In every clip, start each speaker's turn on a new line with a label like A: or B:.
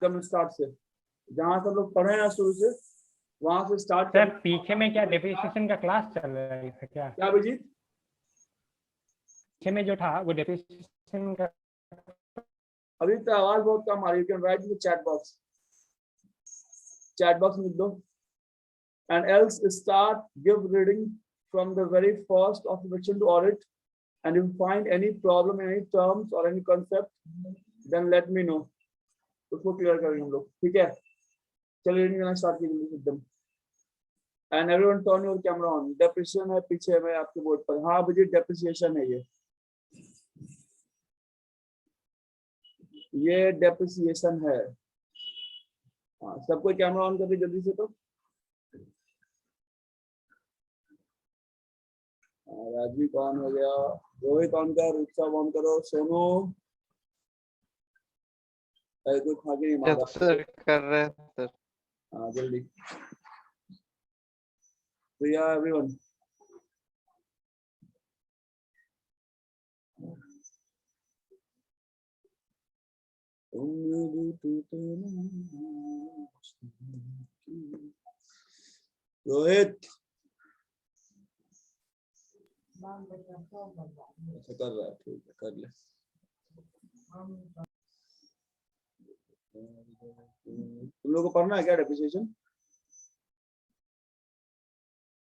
A: कम start से, जहां से लोग पढ़े हैं शुरू से वहां से स्टार्ट
B: सर पीछे में क्या डेप्रिसिएशन का क्लास चल रहा है क्या?
A: क्या अभिजीत?
B: पीछे में जो था वो डेप्रिसिएशन का।
A: अभी तो आवाज बहुत कम आ रही है। You can write in the chat box में लिख दो। And else start give reading from the very first of introduction to audit, and if you find any problem in any terms or any concept, then let me know. उसको clear करेंगे हम लोग, ठीक है? चलिए रीडिंग करना start कीजिए एकदम। And everyone turn your camera on. Depreciation है पीछे में आपके बोर्ड पर। हाँ अभिजीत, डेप्रिसिएशन है ये डेप्रिसिएशन है। हाँ सबको कैमरा ऑन कर दे जल्दी से। तो राजवीर ऑन हो गया, रोहित ऑन कर, उत्सव ऑन करो, सोनू कोई खा के नहीं मारा
C: सर कर रहे हैं सर।
A: हाँ जल्दी। तो या एवरीवन रोहित ऐसा कर रहा है, ठीक है कर ले। तुम लोगों को पढ़ना है क्या डेप्रिसिएशन?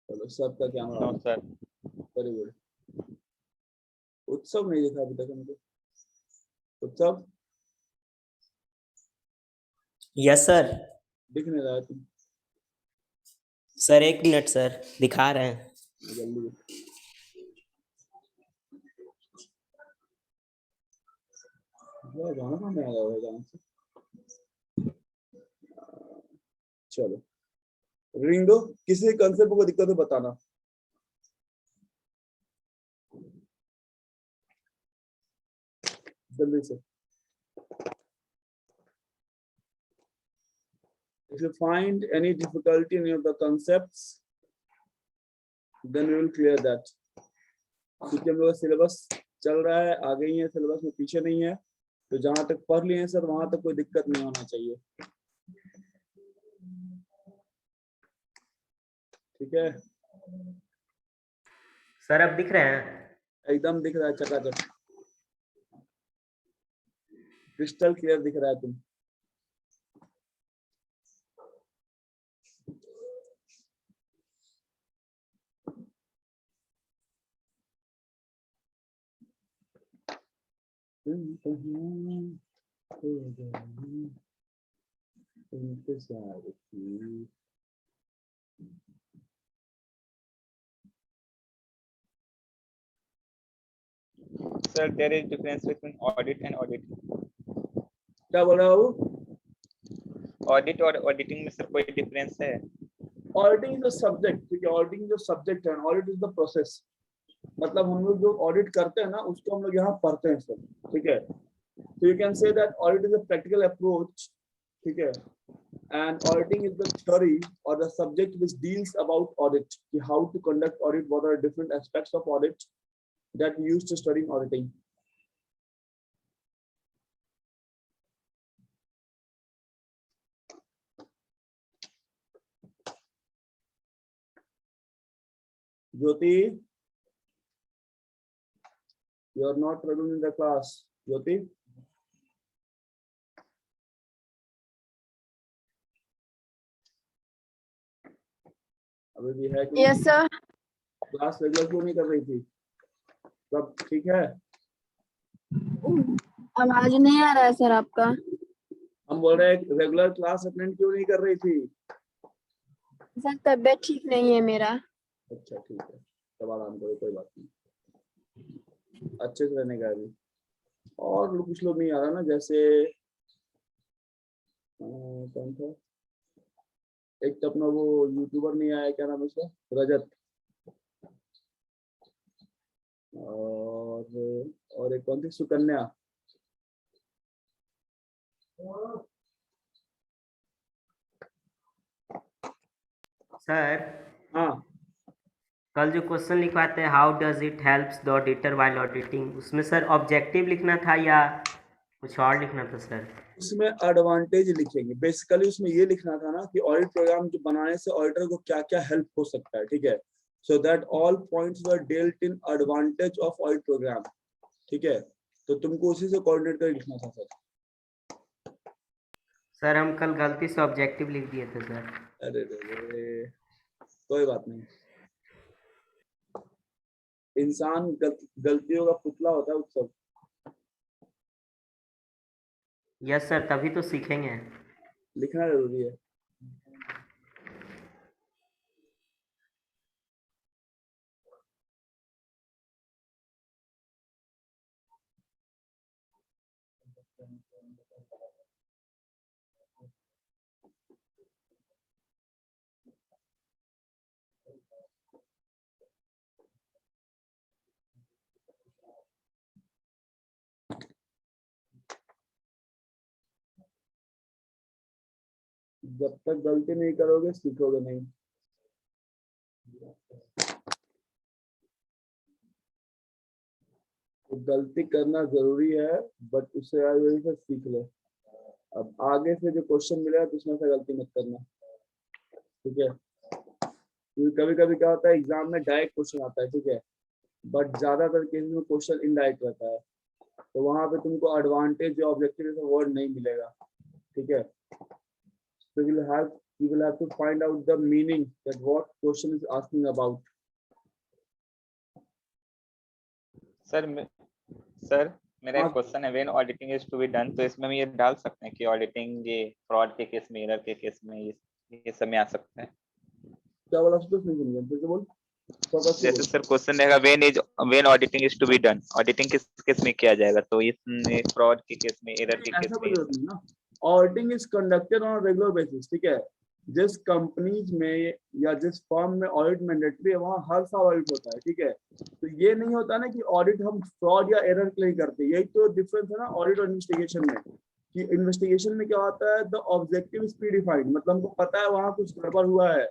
A: चलो सबका camera on sir. Very good. उत्सव नहीं देखा अभी तक हमको। उत्सव
D: यस सर।
A: दिख नहीं रहा है तुम
D: सर 1 मिनट सर, दिखा रहे हैं।
A: जल्दी। गाना कहाँ आया हुआ गाना से? चलो रीडिंग दो। किसी कंसेप्ट को दिक्कत है बताना। जल्दी से। If you find any difficulty in any of the concepts, then we will clear that. क्योंकि हम लोग सिलेबस चल रहा है, आगे ही है सिलेबस में, पीछे नहीं है। तो जहां तक पढ़ लिए हैं सर वहां तक कोई दिक्कत नहीं होना चाहिए, ठीक है?
D: सर अब दिख रहे हैं?
A: एकदम दिख रहा है, चकाचक क्रिस्टल क्लियर दिख रहा है तुम।
C: Sir, there is difference between audit and auditing.
A: क्या बोल रहा हूँ?
C: Audit और auditing में सर कोई difference है?
A: ऑडिटिंग इज द सब्जेक्ट, ठीक है? ऑडिटिंग जो सब्जेक्ट है, ऑडिट इज द प्रोसेस। मतलब हम लोग जो ऑडिट करते हैं ना उसको हम लोग यहाँ पढ़ते हैं सर, ठीक है? तो you can say that audit is a practical approach, ठीक है? And auditing is the theory or the subject which deals about audit, how to conduct audit, what are different aspects of audit that we use to study auditing. Jyoti, you are not present in the class. Jyoti, अभी भी है कि
E: yes sir.
A: Class regular क्यों नहीं कर रही थी? सब ठीक है?
E: आवाज नहीं आ रहा है सर आपका।
A: हम बोल रहे हैं रेगुलर क्लास अटेंड क्यों नहीं कर रही थी?
E: सर तबीयत ठीक नहीं है मेरा।
A: अच्छा ठीक है, तब आराम करो, कोई बात नहीं, अच्छे से रहने का अभी। और कुछ लोग नहीं आ रहा ना, जैसे कौन था एक तो अपना वो यूट्यूबर नहीं आया, क्या नाम है उसका, रजत, और एक कौन थी, सुकन्या।
D: सर
A: हाँ
D: कल जो क्वेश्चन लिखवाते हैं how does it helps the auditor while auditing, उसमें सर ऑब्जेक्टिव लिखना था या कुछ और लिखना था सर?
A: उसमें एडवांटेज लिखेंगे। बेसिकली उसमें ये लिखना था ना कि ऑडिट प्रोग्राम जो बनाने से ऑडिटर को क्या क्या हेल्प हो सकता है, ठीक है। So that all points were dealt in advantage of audit program, ठीक है। तो तुमको उसी से कोऑर्डिनेट कर लिखना था सर।
D: सर हम कल गलती से ऑब्जेक्टिव लिख दिए थे सर।
A: अरे रे, कोई बात नहीं, इंसान गलतियों का पुतला होता है उत्सव।
D: यस सर, तभी तो सीखेंगे।
A: लिखना जरूरी है। जब तक गलती नहीं करोगे सीखोगे नहीं। तो गलती करना जरूरी है, बट उससे आगे से सीख लो। अब आगे से जो क्वेश्चन मिलेगा तो उसमें से गलती मत करना, ठीक है। कभी कभी क्या होता है एग्जाम में डायरेक्ट क्वेश्चन आता है, ठीक है, बट ज्यादातर केस में क्वेश्चन इनडायरेक्ट रहता है। तो वहां पे तुमको एडवांटेज या ऑब्जेक्टिव जैसा वर्ड नहीं मिलेगा, ठीक है। So you will have to find out the meaning that what question is asking about.
C: Sir मेरा एक
A: हाँ।
C: क्वेश्चन है, when auditing is to be done, तो इसमें हम ये डाल सकते हैं कि ऑडिटिंग ये फ्रॉड के केस में, एरर के केस में ये सब में आ सकता है।
A: क्या बोला? कुछ नहीं समझा, फिर से बोल।
C: जैसे सर क्वेश्चन रहेगा when auditing is to be done, auditing किस केस में किया जाएगा, तो इसमें फ्रॉड के केस में, एरर के केस
A: ऐसा
C: में।
A: कुछ नहीं ना, auditing is conducted on regular basis, ठीक है। जिस कंपनीज में या जिस फर्म में ऑडिट मैंडेटरी है वहाँ हर साल ऑडिट होता है, ठीक है। तो ये नहीं होता ना कि ऑडिट हम फ्रॉड या एरर के लिए करते, यही तो डिफरेंस है ना ऑडिट और इन्वेस्टिगेशन में। कि इन्वेस्टिगेशन में क्या होता है, द ऑब्जेक्टिव इज प्रीडिफाइंड, मतलब हमको पता है वहाँ कुछ गड़बड़ हुआ है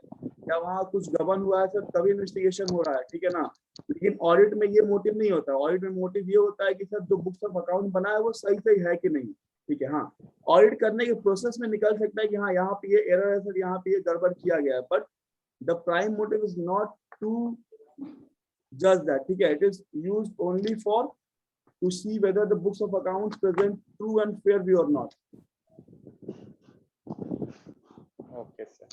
A: या वहाँ कुछ गबन हुआ है सर, तभी इन्वेस्टिगेशन हो रहा है, ठीक है ना। लेकिन ऑडिट में ये मोटिव नहीं होता, ऑडिट में मोटिव ये होता है कि सर जो बुक्स ऑफ अकाउंट बना है वो सही सही है कि नहीं, ठीक है। हाँ, ऑडिट करने के प्रोसेस में निकल सकता है कि हाँ यहाँ पे ये एरर है सर, यहाँ पे ये गड़बड़ किया गया है, but the prime motive is not to जज दैट, ठीक है। It is used only for to see whether the books of accounts present true and fair view or not.
C: Okay sir.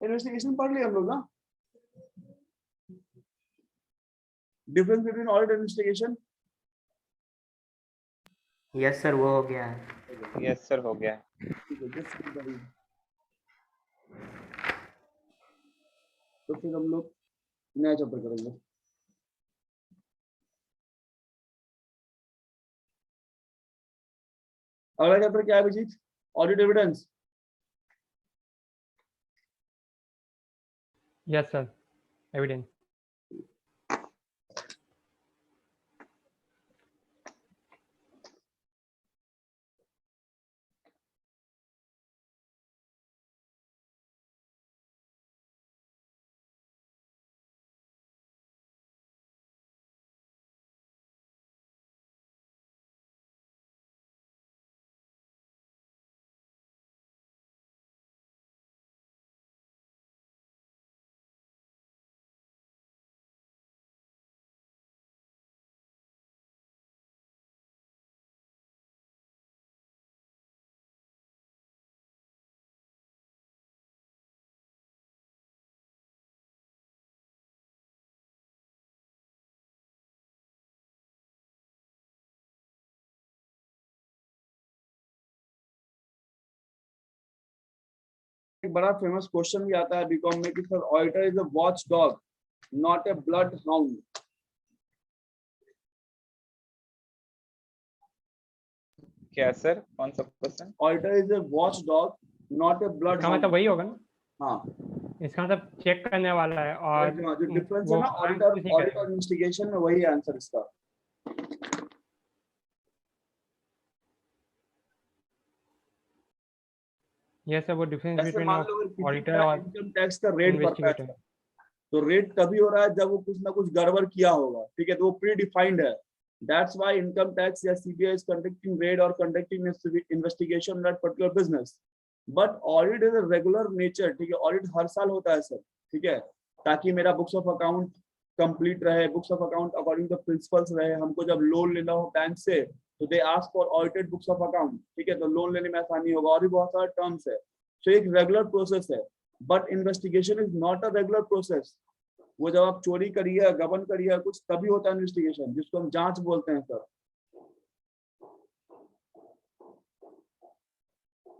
A: Investigation पढ़ लिया हम लोग ना, difference between audit and investigation.
D: Yes sir, वो हो गया है।
C: यस सर, हो गया।
A: ठीक है, just keep the read. तो फिर हम लोग नया चैप्टर करेंगे। अगला चैप्टर क्या है Abhijit? Audit evidence.
B: Yes sir, evidence.
A: एक बड़ा फेमस क्वेश्चन भी आता है बीकॉम में कि sir auditor is a watch dog not a blood hound.
C: क्या सर, कौन सा question?
A: Auditor is a watch dog not a blood
B: इसका
A: हाउंड।
B: मतलब वही होगा ना,
A: हाँ,
B: इसका मतलब चेक करने वाला है, और
A: जो डिफरेंस है
B: वो
A: ना
B: crime
A: ऑडिटर
B: कुछ नहीं
A: और
B: करेगा।
A: इन्वेस्टिगेशन में, वही आंसर इसका।
B: ये सब वो डिफरेंस
A: ऐसे
B: बिटवीन
A: मान
B: ऑफ
A: लो अगर किसी
B: ऑडिटर
A: का
B: और
A: इनकम टैक्स का रेट पड़ता है
B: इन्वेस्टिगेटर।
A: सर, तो रेड तभी हो रहा है जब वो कुछ ना कुछ गड़बड़ किया होगा, ठीक है, तो वो प्री डिफाइंड है। दैट्स व्हाई इनकम टैक्स या सीबीआई इज कंडक्टिंग रेड और conducting investigation on that particular business. But audit is a regular nature, ठीक है, ऑडिट हर साल होता है सर, ठीक है, ताकि मेरा बुक्स ऑफ अकाउंट कंप्लीट रहे, books of account according to principles रहे। हमको जब लोन लेना हो बैंक से तो they ask for audited books of account, ठीक है, तो लोन लेने में आसानी होगा, और भी बहुत सारे टर्म्स है। तो एक रेगुलर प्रोसेस है, but investigation is not a regular process. वो जब आप चोरी करिए, गबन करिए कुछ, तभी होता है इन्वेस्टिगेशन, जिसको हम जांच बोलते हैं सर।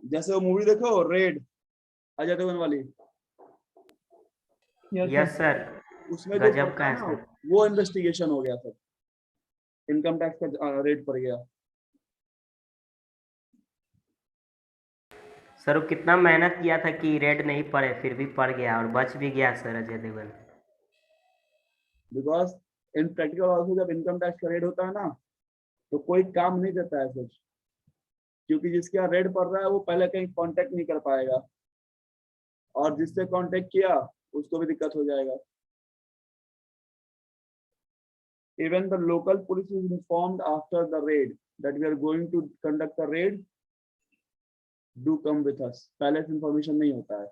A: जैसे वो मूवी देखो रेड, अजय देवगन वाली,
D: यस सर,
A: उसमें जो
D: गजब का
A: पड़ता
D: है
A: है ना,
D: सर।
A: वो इन्वेस्टिगेशन हो गया सर, इनकम टैक्स का रेड पड़ गया।
D: सर वो कितना मेहनत किया था कि रेड नहीं पड़े, फिर भी पड़ गया और बच भी गया sir Ajay Devgn.
A: Because in practical also जब इनकम टैक्स का रेड होता है ना, तो कोई काम नहीं देता है सर, क्योंकि जिसके यहाँ रेड पड़ रहा है वो पहले कहीं कांटेक्ट नहीं कर पाएगा, और जिससे कांटेक्ट किया उसको भी दिक्कत हो जाएगा। Even the local police is informed after the raid that we are going to conduct a raid. Do come with us. पहले से information नहीं होता है।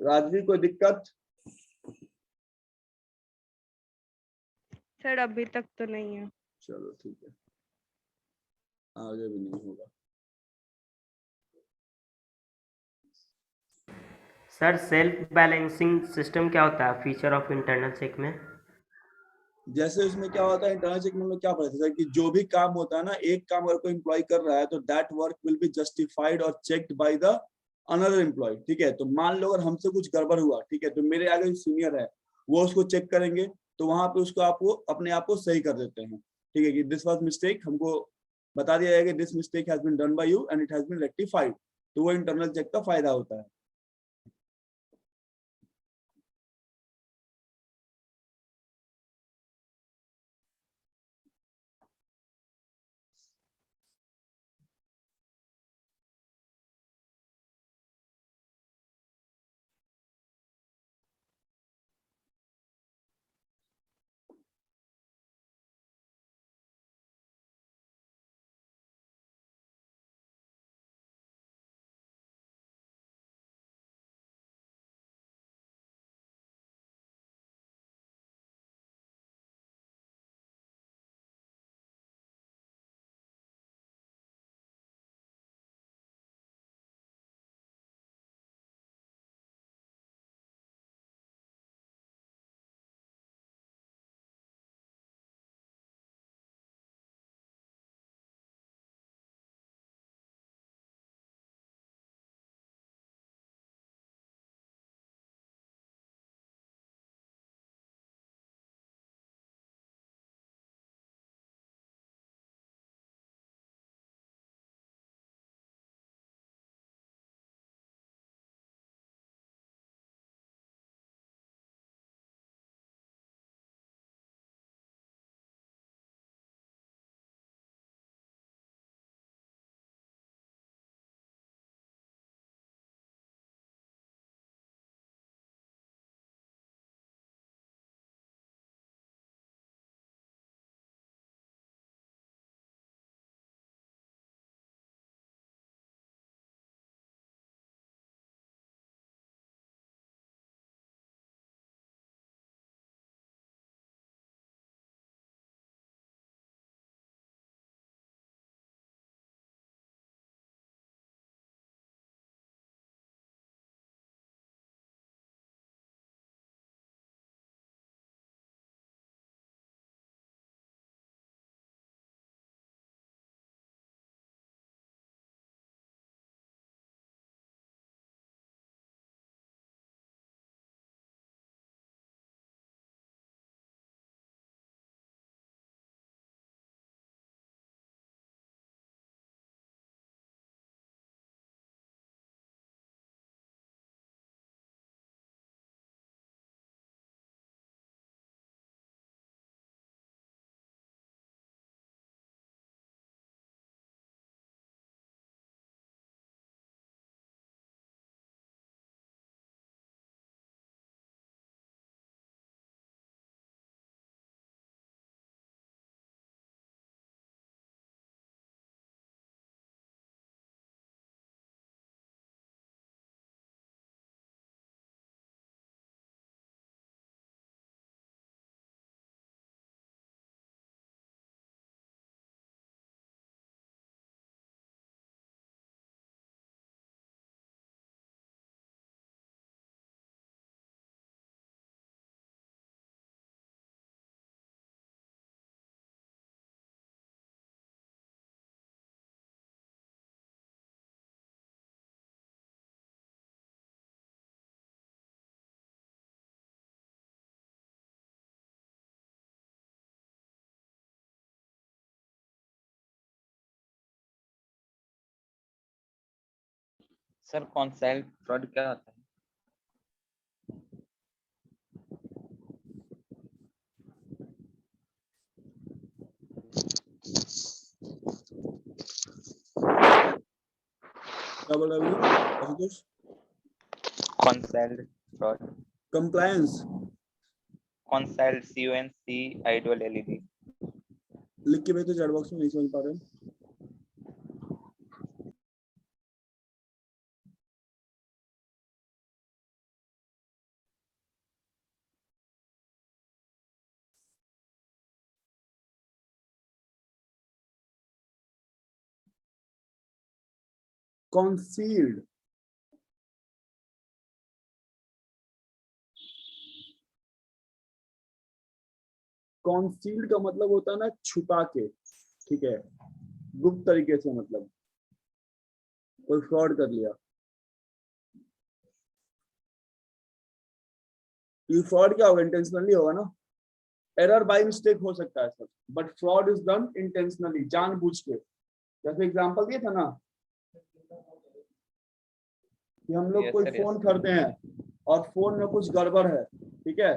A: राजवी कोई दिक्कत?
F: सर अभी तक तो नहीं है।
A: चलो ठीक है, आगे भी नहीं होगा।
D: सर सेल्फ बैलेंसिंग सिस्टम क्या होता है फीचर ऑफ इंटरनल चेक में?
A: जैसे उसमें क्या होता है इंटरनल चेक में क्या पता है कि जो भी काम होता है ना, एक काम अगर कोई एम्प्लॉय कर रहा है तो that work will be justified और checked by the another employ, ठीक है। तो मान लो अगर हमसे कुछ गड़बड़ हुआ, ठीक है, तो मेरे आगे जो सीनियर है वो उसको चेक करेंगे, तो वहां पे उसको आप वो अपने आप को सही कर देते हैं, ठीक है, कि दिस वाज मिस्टेक, हमको बता दिया जाएगा this mistake has been done by you and it has been rectified. तो वो इंटरनल चेक का फायदा होता है।
C: सर कॉन्सेल्ट फ्रॉड क्या होता है?
A: क्या बोल रहे हो आशुतोष?
C: कॉन्सेल्ट फ्रॉड,
A: कंप्लायंस
C: कॉन्सेल्ट CONC
A: लिख के भेजो चैट बॉक्स में, नहीं समझ पा रहे हो? concealed, concealed का मतलब होता है ना छुपा के, ठीक है, गुप्त तरीके से, मतलब कोई फ्रॉड कर लिया। ये फ्रॉड क्या होगा? इंटेंशनली होगा ना। एरर बाय मिस्टेक हो सकता है sir, but fraud is done intentionally, जानबूझ के। जैसे एग्जांपल दिया था ना कि हम लोग
C: Yes,
A: कोई
C: sir, yes.
A: फोन खरीदते हैं और फोन में कुछ गड़बड़ है, ठीक है,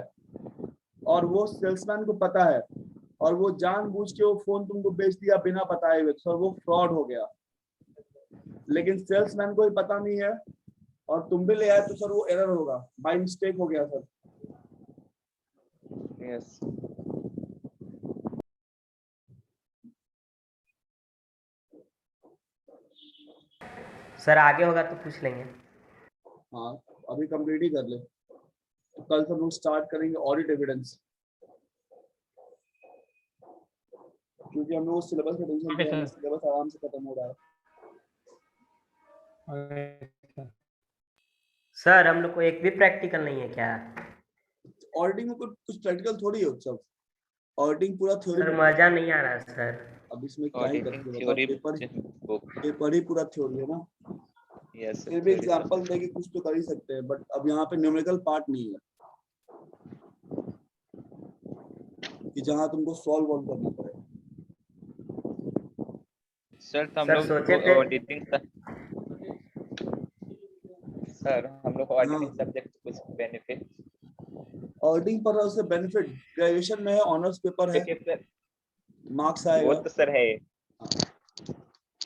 A: और वो सेल्समैन को पता है और वो जानबूझ के वो फोन तुमको बेच दिया बिना बताए हुए, सर वो फ्रॉड हो गया। लेकिन सेल्समैन को भी पता नहीं है और तुम भी ले आए तो सर वो एरर होगा, बाय मिस्टेक हो गया सर।
C: Yes.
D: सर आगे होगा तो पूछ लेंगे।
A: हाँ, अभी कंप्लीट ही कर ले, तो कल से हम लोग स्टार्ट करेंगे ऑडिट एविडेंस, क्योंकि हम लोग सिलेबस में टेंशन
B: Okay,
A: ले रहे हैं,
B: sir.
A: सिलेबस आराम से खत्म हो रहा है।
B: Okay, sir.
D: सर हम लोग को एक भी प्रैक्टिकल नहीं है क्या?
A: ऑडिटिंग में कुछ प्रैक्टिकल थोड़ी है सब, ऑडिटिंग पूरा थ्योरी
D: सर
A: बेस्ड है।
D: मजा नहीं आ रहा सर।
A: अब इसमें क्या ही
C: Auditing
A: करते
C: theory
A: बताओ,
C: book.
A: पेपर ही पूरा थ्योरी है ना।
C: Yes, sir,
A: फिर भी
C: theory
A: एग्जांपल
C: book.
A: देके कुछ तो कर ही सकते हैं, बट अब यहाँ पे न्यूमेरिकल पार्ट नहीं है कि जहाँ तुमको सॉल्व ऑन करना पड़े।
C: सर तो हम
D: सर
C: लोग
D: सोचे
C: को
D: थे
C: ऑडिटिंग सर हम लोग को ऑडिटिंग
A: हाँ,
C: सब्जेक्ट कुछ बेनिफिट
A: ऑडिटिंग पर उससे बेनिफिट ग्रेजुएशन में है, ऑनर्स पेपर है,
C: देखिए सर,
A: मार्क्स
C: वो
A: आएगा।
C: तो सर है,
A: हाँ,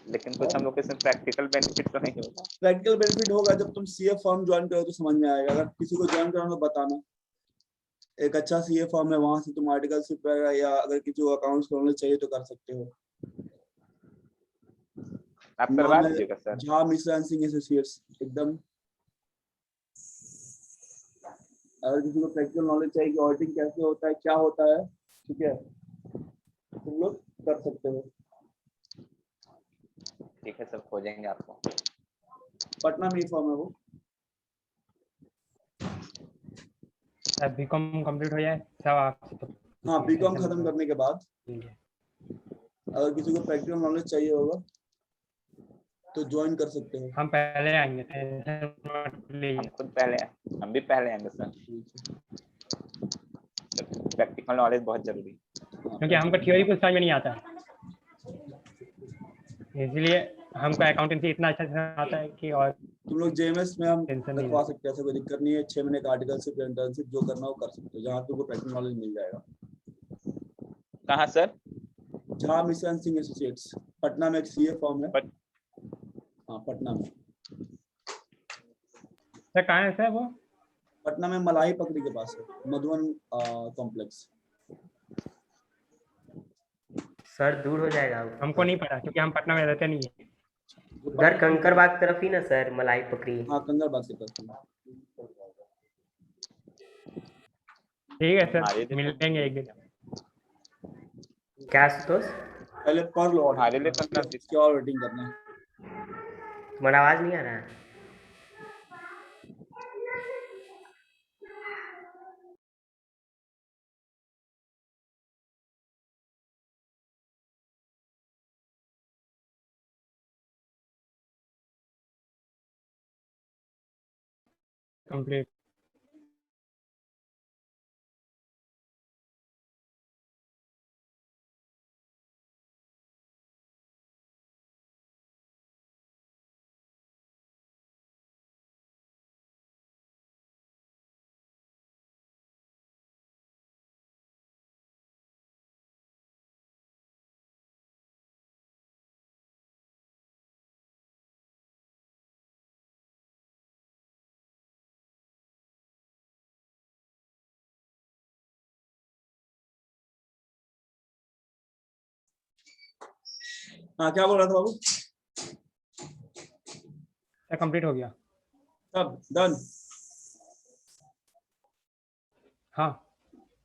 C: लेकिन कुछ हम लोग को इसमें प्रैक्टिकल बेनिफिट तो नहीं होगा।
A: प्रैक्टिकल बेनिफिट होगा जब तुम सीए फॉर्म ज्वाइन करो तो समझ में आएगा। अगर किसी को ज्वाइन कराना तो बताना, एक अच्छा सीए फॉर्म है, वहां से तुम आर्टिकलशिप वगैरह, या अगर किसी को अकाउंट्स खोलने चाहिए तो कर सकते हो।
C: आप करवा
A: नाम है
C: दीजिएगा sir.
A: Jha Mishra and Singh associates एकदम। अगर किसी को प्रैक्टिकल नॉलेज चाहिए कि ऑडिटिंग कैसे होता है, क्या होता है, ठीक है, तो तुम लोग कर सकते हो।
C: ठीक है सर, खोजेंगे आपको।
A: पटना में ही फॉर्म है वो।
B: सर बीकॉम कंप्लीट हो जाए सब आप।
A: हाँ, बीकॉम खत्म करने के बाद
B: लेंगे।
A: अगर किसी को प्रैक्टिकल नॉलेज चाहिए होगा तो ज्वाइन कर सकते हो।
B: हम पहले आएंगे, टेंशन मत लीजिए।
C: हम भी पहले आएंगे सर, प्रैक्टिकल नॉलेज बहुत जरूरी है।
B: क्योंकि हमको थ्योरी कुछ समझ में नहीं आता है, इसलिए हमको अकाउंटेंसी इतना अच्छा से आता है कि और
A: तुम लोग जेएमएस में हम
B: टेंशन नहीं
A: रखवा सकते हैं, ऐसा कोई दिक्कत नहीं है। 6 महीने का आर्टिकलशिप, इंटर्नशिप जो करना हो कर सकते हो, जहाँ तुमको प्रैक्टिकल नॉलेज मिल जाएगा।
C: कहाँ sir?
A: Jha Mishra and Singh associates, Patna में एक सीए फॉर्म है।
C: पट-
A: हाँ, पटना में।
B: सर कहाँ है सर वो?
A: पटना में मलाई पकड़ी के पास है, मधुबन कॉम्प्लेक्स।
D: सर दूर हो जाएगा वो।
B: हमको नहीं पता क्योंकि हम पटना में रहते नहीं है।
D: उधर कंकड़बाग तरफ ही ना सर, मलाई पकड़ी।
A: हाँ, कंगर बात करते हैं।
B: ठीक है
C: हमारे
B: सर,
C: लिए तो
B: मिलेंगे एक दिन।
D: क्या सुतोष?
A: पहले पढ़ लो
C: हमारे लिए तो
A: ऑडिटिंग,
C: नजदीक।
A: उसके और रेटिंग करना है।
D: तुम्हारा आवाज नहीं आ रहा है।
B: कंप्लीट।
A: हाँ क्या बोल रहा था बाबू?
B: कंप्लीट हो गया।
A: सब डन?
B: हाँ,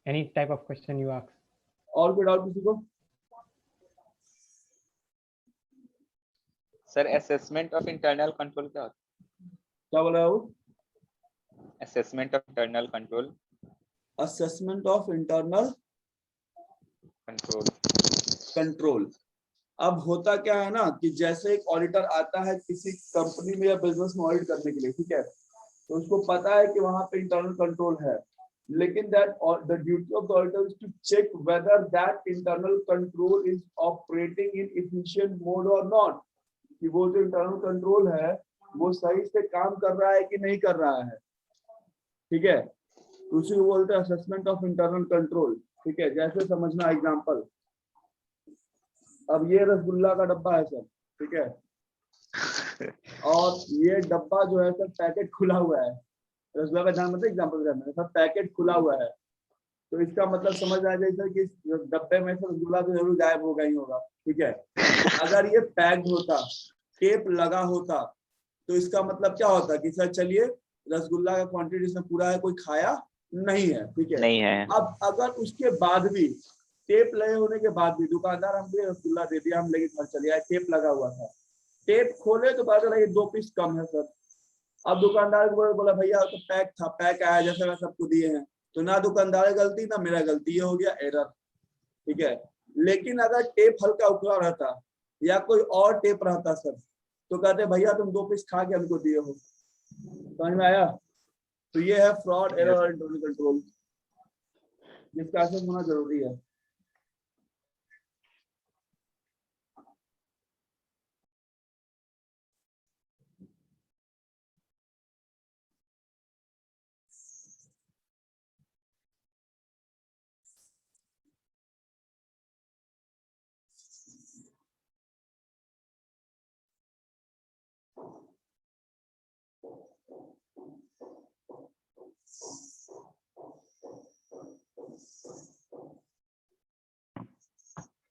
B: any type of question you ask.
A: और कोई डाउट किसी को?
C: Sir assessment of internal control क्या होता
A: क्या बोल रहा है वो?
C: है? Assessment of internal control
A: assessment of internal
C: control.
A: Control. अब होता क्या है ना कि जैसे एक ऑडिटर आता है किसी कंपनी में या बिजनेस में ऑडिट करने के लिए, ठीक है, तो उसको पता है कि वहां पे इंटरनल कंट्रोल है, लेकिन that the duty of the auditor is to check whether that internal control is operating in efficient mode और नॉट, कि वो जो इंटरनल कंट्रोल है वो सही से काम कर रहा है कि नहीं कर रहा है, ठीक है। तो उसी को बोलते हैं असेसमेंट ऑफ इंटरनल कंट्रोल, ठीक है। जैसे समझना एग्जांपल, अब ये रसगुल्ला का डब्बा है सर, ठीक है, और ये डब्बा जो है सर पैकेट खुला हुआ है, रसगुल्ला का ध्यान मतलब एग्जांपल करना है सर, पैकेट खुला हुआ है, तो इसका मतलब समझ आ जाए सर कि इस डब्बे में से रसगुल्ला तो जरूर गायब होगा ही होगा, ठीक है। अगर ये पैक्ड होता, टेप लगा होता, तो इसका मतलब क्या होता कि सर चलिए रसगुल्ला का क्वांटिटी इसमें पूरा है, कोई खाया नहीं है, ठीक है।
C: नहीं है।
A: अब अगर उसके बाद भी, टेप लगे होने के बाद भी दुकानदार हमको रसगुल्ला दे दिया, हम लेके घर चले आए, टेप लगा हुआ था, टेप खोले तो पता चला ये 2 पीस कम है सर। अब दुकानदार को बोला भैया तो पैक था, पैक आया जैसे मैं सबको दिए हैं, तो ना दुकानदार की गलती ना मेरा गलती, ये हो गया एरर, ठीक है। लेकिन अगर टेप हल्का उखड़ा रहता या कोई और टेप रहता सर, तो कहते भैया तुम 2 पीस खा के हमको दिए हो, समझ में आया? तो ये है फ्रॉड, एरर और इंटरनल कंट्रोल, जिसका एक्सेस होना जरूरी है।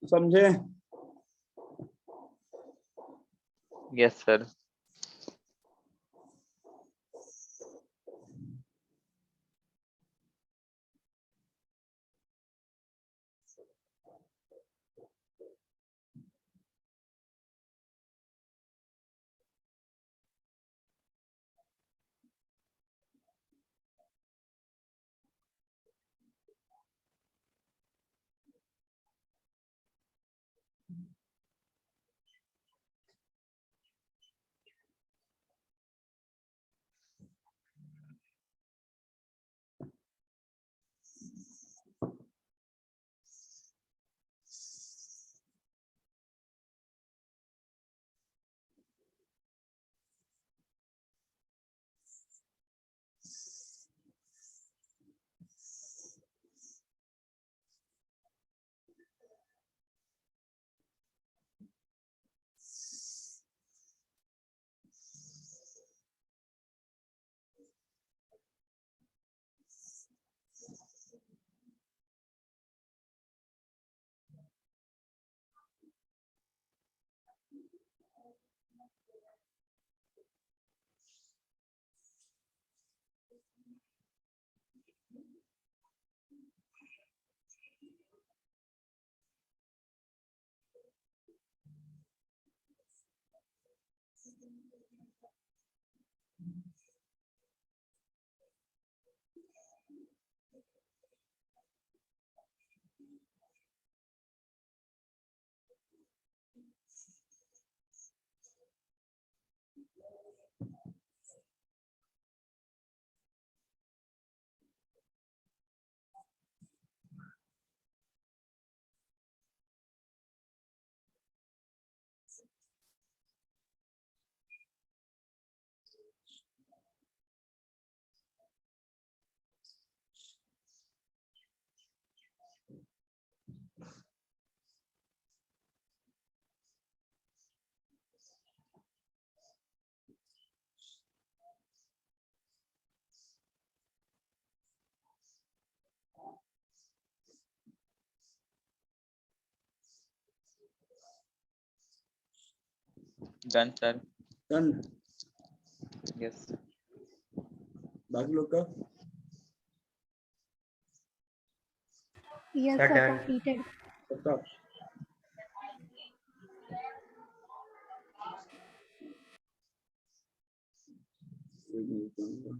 A: समझे?
C: Yes sir. Done sir.
A: Done.
C: Yes.
A: बाकी लोग का
E: Yes,
D: Sir,
E: sir,
D: done.
E: completed.
A: सबका एक मिनट करूंगा।